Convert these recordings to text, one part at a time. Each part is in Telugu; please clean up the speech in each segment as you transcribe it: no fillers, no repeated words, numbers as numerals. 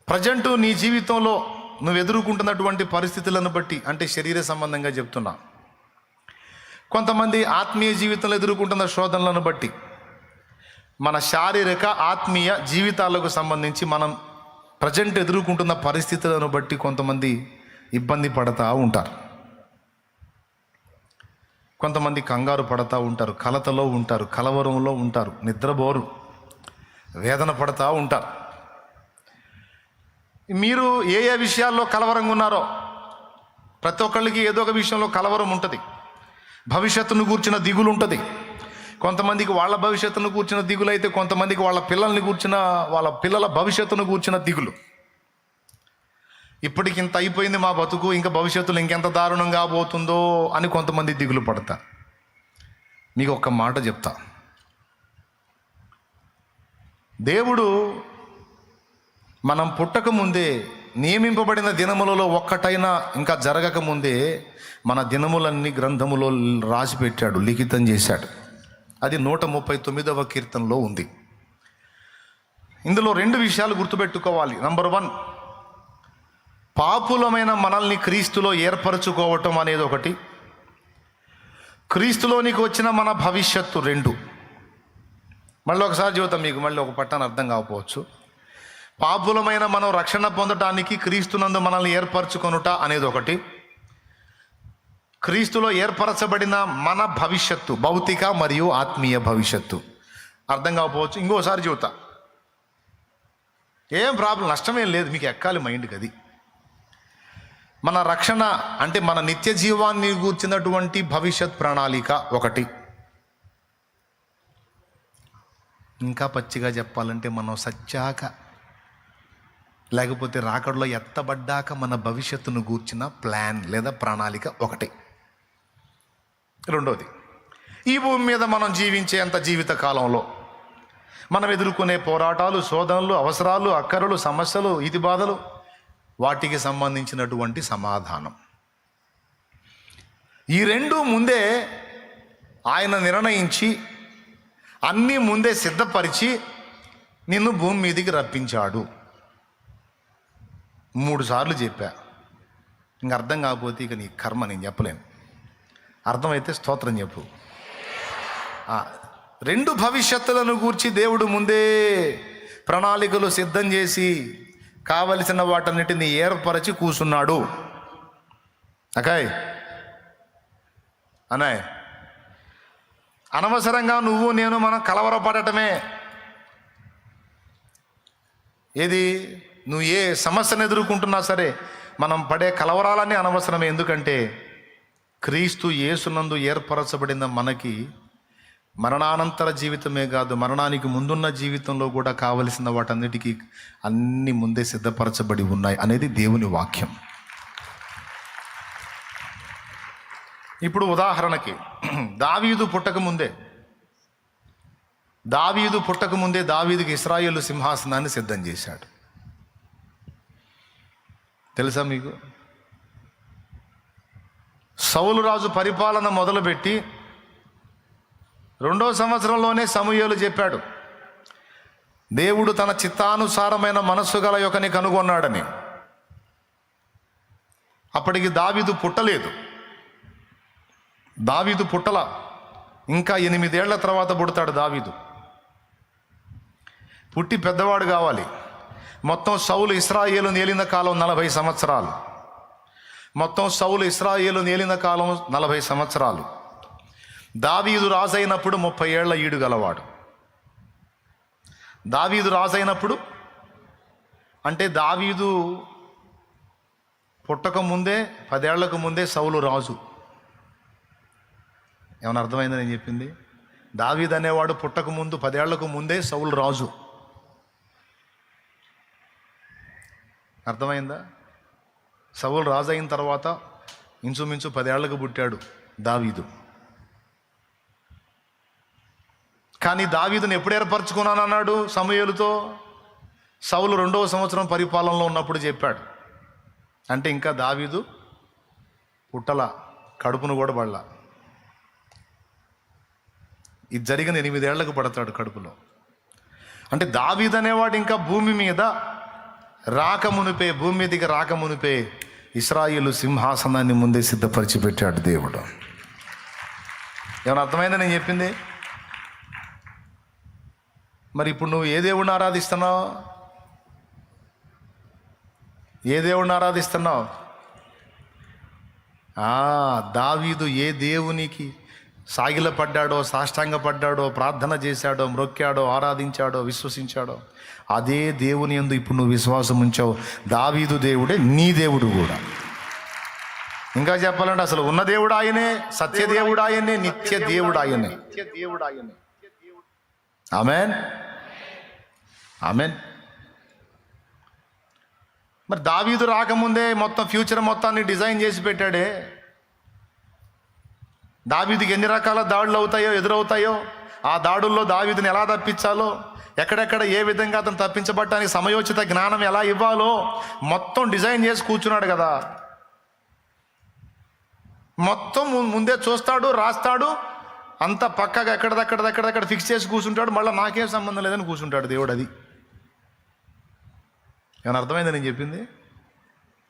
ప్రజెంటు నీ జీవితంలో నువ్వు ఎదుర్కొంటున్నటువంటి పరిస్థితులను బట్టి, అంటే శరీర సంబంధంగా చెప్తున్నా, కొంతమంది ఆత్మీయ జీవితంలో ఎదుర్కొంటున్న శోధనలను బట్టి, మన శారీరక ఆత్మీయ జీవితాలకు సంబంధించి మనం ప్రజెంట్ ఎదుర్కొంటున్న పరిస్థితులను బట్టి కొంతమంది ఇబ్బంది పడతా ఉంటారు. కొంతమంది కంగారు పడతా ఉంటారు, కలతలో ఉంటారు, కలవరంలో ఉంటారు, నిద్రపోరు, వేదన పడతా ఉంటారు. మీరు ఏ ఏ విషయాల్లో కలవరంగా ఉన్నారో, ప్రతి ఒక్కళ్ళకి ఏదో ఒక విషయంలో కలవరం ఉంటుంది. భవిష్యత్తును కూర్చిన దిగులు ఉంటుంది. కొంతమందికి వాళ్ళ భవిష్యత్తును కూర్చిన దిగులు అయితే, కొంతమందికి వాళ్ళ పిల్లల భవిష్యత్తును కూర్చిన దిగులు. ఇప్పటికి ఇంత అయిపోయింది మా బతుకు, ఇంకా భవిష్యత్తులో ఇంకెంత దారుణంగా పోతుందో అని కొంతమంది దిగులు పడతారు. మీకు ఒక్క మాట చెప్తా, దేవుడు మనం పుట్టక ముందే నియమింపబడిన దినములలో ఒక్కటైనా ఇంకా జరగక ముందే మన దినములన్నీ గ్రంథములో రాసి పెట్టాడు, లిఖితం చేశాడు. అది 139వ కీర్తనలో ఉంది. ఇందులో 2 విషయాలు గుర్తుపెట్టుకోవాలి. నంబర్ 1, పాపులమైన మనల్ని క్రీస్తులో ఏర్పరచుకోవటం అనేది ఒకటి, క్రీస్తులోనికి వచ్చిన మన భవిష్యత్తు 2. మళ్ళీ ఒకసారి చెబుతాం, మీకు మళ్ళీ ఒక పట్టాన్ని అర్థం కాకపోవచ్చు. పాపులమైన మనం రక్షణ పొందటానికి క్రీస్తునందు మనల్ని ఏర్పరచుకొనుట అనేది ఒకటి, క్రీస్తులో ఏర్పరచబడిన మన భవిష్యత్తు, భౌతిక మరియు ఆత్మీయ భవిష్యత్తు. అర్థం కాకపోవచ్చు, ఇంకోసారి చెబుతా. ఏం ప్రాబ్లం, నష్టమేం లేదు, మీకు ఎక్కాలి మైండ్కి. అది మన రక్షణ అంటే మన నిత్య జీవాన్ని గూర్చినటువంటి భవిష్యత్ ప్రణాళిక ఒకటి. ఇంకా పచ్చిగా చెప్పాలంటే, మనం సచ్చాక లేకపోతే రాకడలో ఎత్తబడ్డాక మన భవిష్యత్తును గూర్చిన ప్లాన్ లేదా ప్రణాళిక ఒకటి. 2వది, ఈ భూమి మీద మనం జీవించేంత జీవిత కాలంలో మనం ఎదుర్కొనే పోరాటాలు, శోధనలు, అవసరాలు, అక్కరలు, సమస్యలు, ఇది బాధలు, వాటికి సంబంధించినటువంటి సమాధానం. ఈ 2 ముందే ఆయన నిర్ణయించి అన్నీ ముందే సిద్ధపరిచి నిన్ను భూమి మీదికి రప్పించాడు. 3 సార్లు చెప్పా. ఇంక అర్థం కాకపోతే ఇక నీ కర్మ, నేను చెప్పలేను. అర్థమైతే స్తోత్రం చెప్పు. 2 భవిష్యత్తులను గూర్చి దేవుడు ముందే ప్రణాళికలు సిద్ధం చేసి కావలసిన వాటన్నిటిని ఏర్పరచి కూర్చున్నాడు. అకాయ్ అనాయ్, అనవసరంగా నువ్వు నేను మనం కలవరపడటమే. ఏది, నువ్వు ఏ సమస్యను ఎదుర్కొంటున్నా సరే మనం పడే కలవరాలన్నీ అనవసరమే. ఎందుకంటే క్రీస్తు యేసునందు ఏర్పరచబడిన మనకి మరణానంతర జీవితమే కాదు, మరణానికి ముందున్న జీవితంలో కూడా కావలసిన వాటన్నిటికీ అన్ని ముందే సిద్ధపరచబడి ఉన్నాయి అనేది దేవుని వాక్యం. ఇప్పుడు ఉదాహరణకి, దావీదు పుట్టకముందే దావీదుకి ఇశ్రాయేలు సింహాసనాన్ని సిద్ధం చేశాడు. తెలుసా మీకు? సౌలు రాజు పరిపాలన మొదలుపెట్టి 2వ సంవత్సరంలోనే సమూయేలు చెప్పాడు, దేవుడు తన చిత్తానుసారమైన మనస్సు గల యొక్కని కనుగొన్నాడని. అప్పటికి దావీదు పుట్టలేదు. దావీదు పుట్టల, ఇంకా 8 ఏళ్ల తర్వాత పుడతాడు దావీదు. పుట్టి పెద్దవాడు కావాలి. మొత్తం సౌలు ఇశ్రాయేలును ఏలిన కాలం 40 సంవత్సరాలు. మొత్తం సౌలు ఇశ్రాయేలును ఏలిన కాలం 40 సంవత్సరాలు. దావీదు రాజైనప్పుడు 30 ఏళ్ల ఈడు గలవాడు. దావీదు రాజైనప్పుడు అంటే దావీదు పుట్టక ముందే 10 ఏళ్లకు ముందే సౌలు రాజు. ఏమైనా అర్థమైందని నేను చెప్పింది? దావీదు అనేవాడు పుట్టక ముందు 10 ఏళ్లకు ముందే సౌలు రాజు. అర్థమైందా? సౌలు రాజు అయిన తర్వాత ఇంచుమించు 10 ఏళ్లకు పుట్టాడు దావీదు. కానీ దావీదుని ఎప్పుడు ఏర్పరచుకున్నానన్నాడు సమూయేలుతో? సౌలు 2వ సంవత్సరం పరిపాలనలో ఉన్నప్పుడు చెప్పాడు. అంటే ఇంకా దావీదు పుట్టల, కడుపును కూడా పడలా. ఇది జరిగిన 8 ఏళ్లకు పడతాడు కడుపులో. అంటే దావీదు అనేవాడు ఇంకా భూమి మీద రాకమునిపే, భూమి మీదకి రాకమునిపే ఇశ్రాయేలు సింహాసనాన్ని ముందే సిద్ధపరిచి పెట్టాడు దేవుడు. ఏమైనా అర్థమైందా నేను చెప్పింది? మరి ఇప్పుడు నువ్వు ఏ దేవుడిని ఆరాధిస్తున్నావు? ఏ దేవుడిని ఆరాధిస్తున్నావు? దావీదు ఏ దేవునికి సాగిలపడ్డాడో, సాష్టాంగపడ్డాడో, ప్రార్థన చేశాడో, మ్రొక్కాడో, ఆరాధించాడో, విశ్వసించాడో అదే దేవుని యందు ఇప్పుడు నువ్వు విశ్వాసం ఉంచావు. దావీదు దేవుడే నీ దేవుడు కూడా. ఇంకా చెప్పాలంటే అసలు ఉన్న దేవుడు ఆయనే, సత్యదేవుడు ఆయనే, నిత్య దేవుడు ఆయనే. Amen, amen. మరి దావీదు రాకముందే మొత్తం ఫ్యూచర్ మొత్తాన్ని డిజైన్ చేసి పెట్టాడే. దావీదుకి ఎన్ని రకాల దాడులు ఎదురవుతాయో, ఆ దాడుల్లో దావీదుని ఎలా తప్పించాలో, ఎక్కడెక్కడ ఏ విధంగా అతను తప్పించబడటానికి సమయోచిత జ్ఞానం ఎలా ఇవ్వాలో మొత్తం డిజైన్ చేసి కూర్చున్నాడు కదా. మొత్తం ముందే చూస్తాడు, రాస్తాడు, అంత పక్కగా ఎక్కడదక్కడ ఫిక్స్ చేసి కూర్చుంటాడు. మళ్ళీ నాకేం సంబంధం లేదని కూర్చుంటాడు దేవుడు. అది ఏమైనా అర్థమైందా నేను చెప్పింది?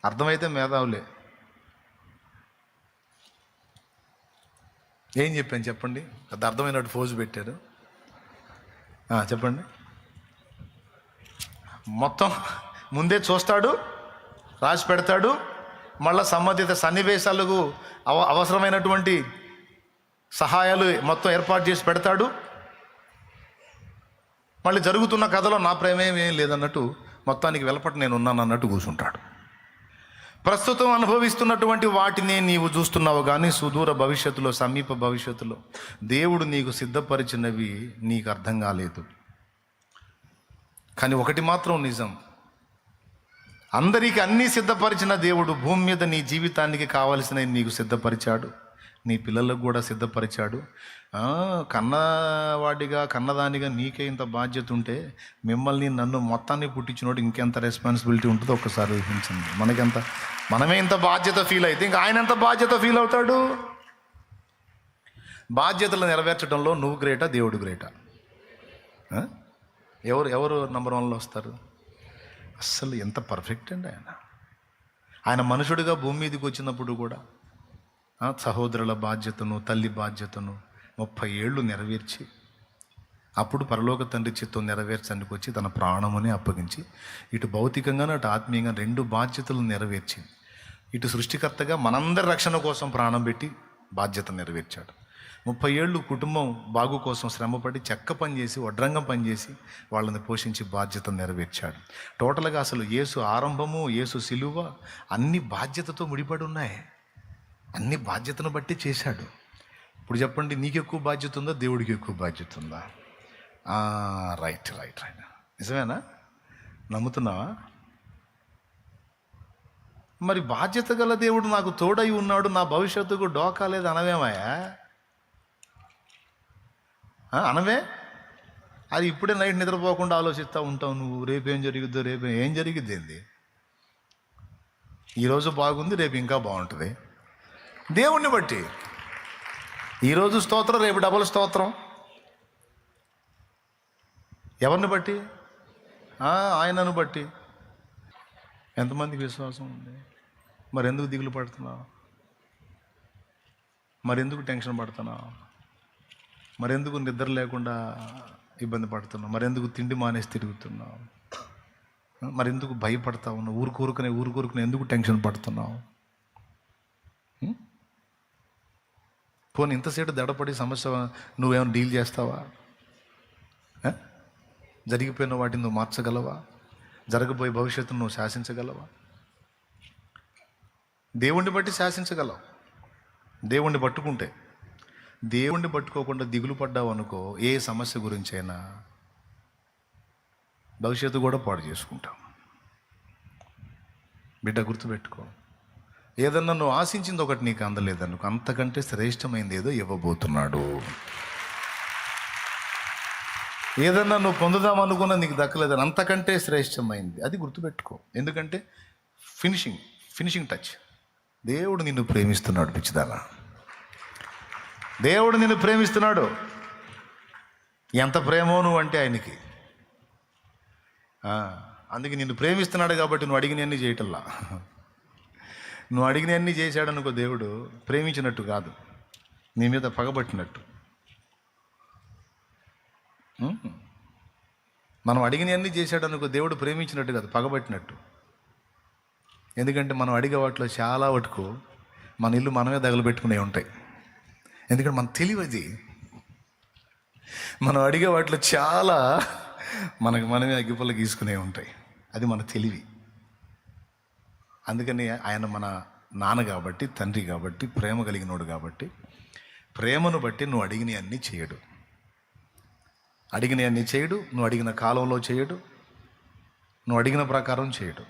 అర్థమైతే మేధావులే. ఏం చెప్పాను చెప్పండి? అది అర్థమైనట్టు ఫోజు పెట్టారు. చెప్పండి. మొత్తం ముందే చూస్తాడు, రాసి పెడతాడు, మళ్ళీ సంబంధిత సన్నివేశాలకు అవసరమైనటువంటి సహాయాలు మొత్తం ఏర్పాటు చేసి పెడతాడు. మళ్ళీ జరుగుతున్న కథలో నా ప్రేమేం లేదన్నట్టు మొత్తానికి వెలపట నేను ఉన్నాను అన్నట్టు కూర్చుంటాడు. ప్రస్తుతం అనుభవిస్తున్నటువంటి వాటిని నీవు చూస్తున్నావు, కానీ సుదూర భవిష్యత్తులో, సమీప భవిష్యత్తులో దేవుడు నీకు సిద్ధపరిచినవి నీకు అర్థం కాలేదు. కానీ ఒకటి మాత్రం నిజం, అందరికీ అన్నీ సిద్ధపరిచిన దేవుడు భూమి మీద నీ జీవితానికి కావలసినవి నీకు సిద్ధపరిచాడు, నీ పిల్లలకు కూడా సిద్ధపరిచాడు. కన్నవాడిగా కన్నదానిగా నీకే ఇంత బాధ్యత ఉంటే మిమ్మల్ని నన్ను మొత్తాన్ని పుట్టించినోడు ఇంకెంత రెస్పాన్సిబిలిటీ ఉంటుందో ఒక్కసారి ఊహించండి. మనమే ఇంత బాధ్యత ఫీల్ అయితే ఇంకా ఆయన ఎంత బాధ్యత ఫీల్ అవుతాడు? బాధ్యతలు నెరవేర్చడంలో నువ్వు గ్రేటా, దేవుడు గ్రేటా? ఎవరు నంబర్ 1లో వస్తారు? అస్సలు ఎంత పర్ఫెక్ట్ అండి ఆయన మనుషుడిగా భూమి మీదకి వచ్చినప్పుడు కూడా సహోదరుల బాధ్యతను, తల్లి బాధ్యతను 30 ఏళ్ళు నెరవేర్చి, అప్పుడు పరలోక తండ్రి చిత్తం నెరవేర్చడానికి వచ్చి తన ప్రాణముని అప్పగించి, ఇటు భౌతికంగా అటు ఆత్మీయంగా 2 బాధ్యతలు నెరవేర్చి, ఇటు సృష్టికర్తగా మనందరి రక్షణ కోసం ప్రాణం పెట్టి బాధ్యత నెరవేర్చాడు. 30 ఏళ్ళు కుటుంబం బాగు కోసం శ్రమపడి చెక్క పనిచేసి, వడ్రంగం పనిచేసి వాళ్ళని పోషించి బాధ్యత నెరవేర్చాడు. టోటల్గా అసలు యేసు ఆరంభము, యేసు సిలువ అన్ని బాధ్యతతో ముడిపడి ఉన్నాయి. అన్ని బాధ్యతను బట్టి చేశాడు. ఇప్పుడు చెప్పండి, నీకు ఎక్కువ బాధ్యత ఉందా, దేవుడికి ఎక్కువ బాధ్యత ఉందా? రైట్. నిజమేనా? నమ్ముతున్నావా? మరి బాధ్యత గల దేవుడు నాకు తోడై ఉన్నాడు, నా భవిష్యత్తుకు డోకా లేదు అనవేమాయా? అనవే? అది ఇప్పుడే నైట్ నిద్రపోకుండా ఆలోచిస్తూ ఉంటావు నువ్వు. రేపేం జరుగుద్దో, ఏం జరిగిద్ది ఏంది? ఈరోజు బాగుంది, రేపు ఇంకా బాగుంటుంది. దేవుణ్ణి బట్టి ఈరోజు స్తోత్రం, రేపు డబుల్ స్తోత్రం. ఎవరిని బట్టి? ఆయనను బట్టి. ఎంతమందికి విశ్వాసం ఉంది? మరెందుకు దిగులు పడుతున్నావు? మరెందుకు టెన్షన్ పడుతున్నావు? మరెందుకు నిద్ర లేకుండా ఇబ్బంది పడుతున్నావు? మరెందుకు తిండి మానేసి తిరుగుతున్నావు? మరెందుకు భయపడతా ఉన్నావు? ఊరుకూరుకునే ఎందుకు టెన్షన్ పడుతున్నావు? పోనీ ఇంతసేపు దడపడి సమస్య నువ్వేమైనా డీల్ చేస్తావా? జరిగిపోయిన వాటిని నువ్వు మార్చగలవా? జరగబోయే భవిష్యత్తును నువ్వు శాసించగలవా? దేవుణ్ణి బట్టి శాసించగలవు. దేవుణ్ణి పట్టుకుంటే. దేవుణ్ణి పట్టుకోకుండా దిగులు పడ్డావు అనుకో, ఏ సమస్య గురించైనా భవిష్యత్తు కూడా పాడు చేసుకుంటావు. బిడ్డ గుర్తుపెట్టుకో, ఏదన్నా నువ్వు ఆశించింది ఒకటి నీకు అందలేదనుకో, అంతకంటే శ్రేష్టమైంది ఏదో ఇవ్వబోతున్నాడు. ఏదన్నా నువ్వు పొందుదాం అనుకున్నా నీకు దక్కలేదని, అంతకంటే శ్రేష్టమైంది అది గుర్తుపెట్టుకో. ఎందుకంటే ఫినిషింగ్ టచ్. దేవుడు నిన్ను ప్రేమిస్తున్నాడు పిచ్చిదానా. దేవుడు నిన్ను ప్రేమిస్తున్నాడు. ఎంత ప్రేమో నువ్వు అంటే ఆయనకి. అందుకే నిన్ను ప్రేమిస్తున్నాడు కాబట్టి నువ్వు అడిగినవన్నీ చేయటల్లా. నువ్వు అడిగినవన్నీ చేశాడు అనుకో, దేవుడు ప్రేమించినట్టు కాదు, నీ మీద పగబట్టినట్టు. మనం అడిగినవన్నీ చేశాడు అనుకో, దేవుడు ప్రేమించినట్టు కాదు, పగబట్టినట్టు. ఎందుకంటే మనం అడిగే వాటిలో చాలా వటుకు మన ఇల్లు మనమే తగలబెట్టుకునే ఉంటాయి. ఎందుకంటే మన తెలివది. మనం అడిగే వాటిలో చాలా మనమే అగ్గిపుల్ల గీసుకునే ఉంటాయి. అది మన తెలివి. అందుకని ఆయన మన నాన్న కాబట్టి, తండ్రి కాబట్టి, ప్రేమ కలిగినోడు కాబట్టి, ప్రేమను బట్టి నువ్వు అడిగినవన్నీ చేయడు. అడిగినవన్నీ చేయడు, నువ్వు అడిగిన కాలంలో చేయడు, నువ్వు అడిగిన ప్రకారం చేయడు.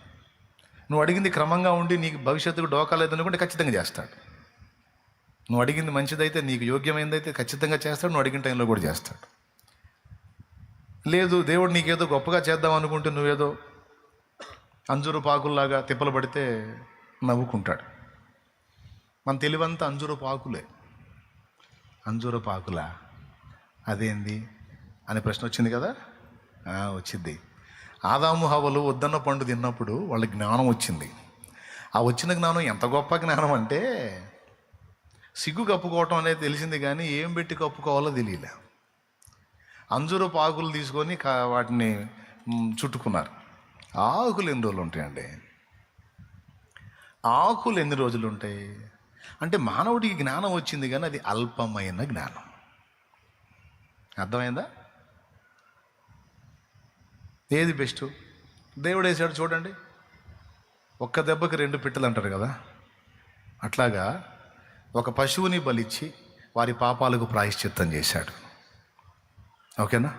నువ్వు అడిగింది క్రమంగా ఉండి నీకు భవిష్యత్తుకు డోకా లేదనుకుంటే ఖచ్చితంగా చేస్తాడు. నువ్వు అడిగింది మంచిదైతే, నీకు యోగ్యమైనదైతే ఖచ్చితంగా చేస్తాడు. నువ్వు అడిగిన టైంలో కూడా చేస్తాడు. లేదు, దేవుడు నీకేదో గొప్పగా చేద్దాం అనుకుంటే నువ్వేదో అంజూరు పాకుల్లాగా తిప్పలు పడితే నవ్వుకుంటాడు. మన తెలివంతా అంజూరు పాకులే. అంజూరు పాకులా అదేంది అనే ప్రశ్న వచ్చింది కదా. వచ్చింది. ఆదాము హవ్వలు వద్దన్న పండు తిన్నప్పుడు వాళ్ళ జ్ఞానం వచ్చింది. ఆ వచ్చిన జ్ఞానం ఎంత గొప్ప జ్ఞానం అంటే, సిగ్గు కప్పుకోవటం అనేది తెలిసింది, కానీ ఏం పెట్టి కప్పుకోవాలో తెలియలే. అంజూరు ఆకులు తీసుకొని వాటిని చుట్టుకున్నారు. ఆకులు ఎన్ని రోజులు ఉంటాయండి? ఆకులు ఎన్ని రోజులు ఉంటాయి అంటే, మానవుడికి జ్ఞానం వచ్చింది కానీ అది అల్పమైన జ్ఞానం. అర్థమైందా? ఏది బెస్ట్? దేవుడు వేసాడు చూడండి. ఒక్క దెబ్బకి 2 పిట్టలు అంటారు కదా. అట్లాగా ఒక పశువుని బలిచ్చి వారి పాపాలకు ప్రాయశ్చిత్తం చేశాడు. ఓకేనా?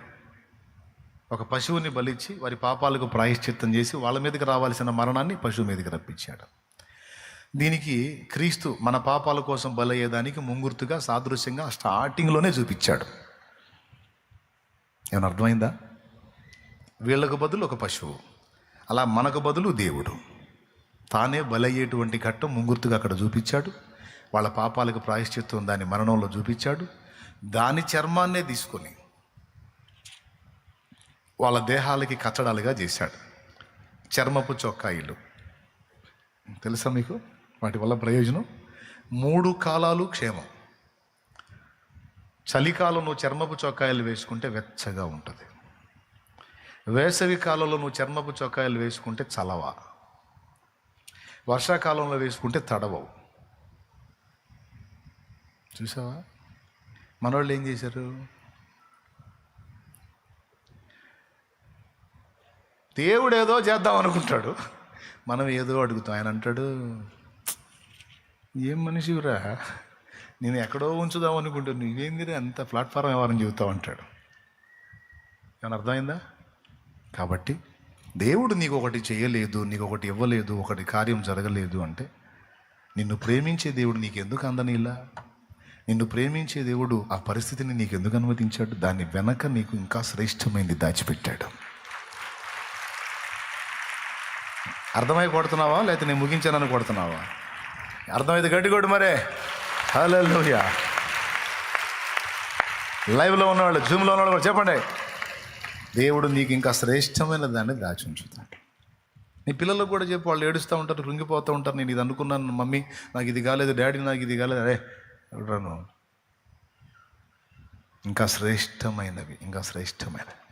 ఒక పశువుని బలిచ్చి వారి పాపాలకు ప్రాయశ్చిత్తం చేసి వాళ్ళ మీదకి రావాల్సిన మరణాన్ని పశువు మీదకి రప్పించాడు. దీనికి క్రీస్తు మన పాపాల కోసం బలయ్యేదానికి ముంగుర్తుగా, సాదృశ్యంగా స్టార్టింగ్లోనే చూపించాడు. ఏమైనా అర్థమైందా? వీళ్ళకు బదులు ఒక పశువు, అలా మనకు బదులు దేవుడు తానే బలయ్యేటువంటి ఘట్టం ముంగుర్తుగా అక్కడ చూపించాడు. వాళ్ళ పాపాలకు ప్రాయశ్చిత్తం దాని మరణంలో చూపించాడు. దాని చర్మాన్నే తీసుకొని వాళ్ళ దేహాలకి కచ్చడాలుగా చేశాడు. చర్మపు చొక్కాయిలు తెలుసా మీకు? వాటి వల్ల ప్రయోజనం 3 కాలాలు క్షేమం. చలికాలం నువ్వు చర్మపు చొక్కాయిలు వేసుకుంటే వెచ్చగా ఉంటుంది. వేసవి కాలంలో నువ్వు చర్మపు చొక్కాయిలు వేసుకుంటే చలవ. వర్షాకాలంలో వేసుకుంటే తడవవు. చూసావా? మనోళ్ళు ఏం చేశారు? దేవుడు ఏదో చేద్దాం అనుకుంటాడు, మనం ఏదో అడుగుతాం. ఆయన అంటాడు, ఏం మనిషిరా, నేను ఎక్కడో ఉంచుదాం అనుకుంటాను, నువ్వేంది అంత ప్లాట్ఫారం ఎవరని చెబుతావు అంటాడు. ఏమన్నా అర్థమైందా? కాబట్టి దేవుడు నీకు ఒకటి చేయలేదు, నీకు ఒకటి ఇవ్వలేదు, ఒకటి కార్యం జరగలేదు అంటే, నిన్ను ప్రేమించే దేవుడు నీకు ఎందుకు అందనిలా? నిన్ను ప్రేమించే దేవుడు ఆ పరిస్థితిని నీకు ఎందుకు అనుమతించాడు? దాని వెనక నీకు ఇంకా శ్రేష్టమైనది దాచిపెట్టాడు. అర్థమై కొడుతున్నావా లేకపోతే నేను ముగించానని కొడుతున్నావా? అర్థమైతే గట్టి కొడు మరే. హల్లెలూయా. లైవ్లో ఉన్నవాళ్ళు, జూమ్లో ఉన్నవాళ్ళు కూడా చెప్పండి, దేవుడు నీకు ఇంకా శ్రేష్టమైన దాన్ని దాచి ఉంచుతాడు. నీ పిల్లలకు కూడా చెప్పు, వాళ్ళు ఏడుస్తూ ఉంటారు, కృంగిపోతూ ఉంటారు, నేను ఇది అనుకున్నాను మమ్మీ, నాకు ఇది కాలేదు, డాడీ నాకు ఇది కాలేదు. అరే ఎవడను, ఇంకా శ్రేష్టమైనవి, ఇంకా శ్రేష్టమైనవి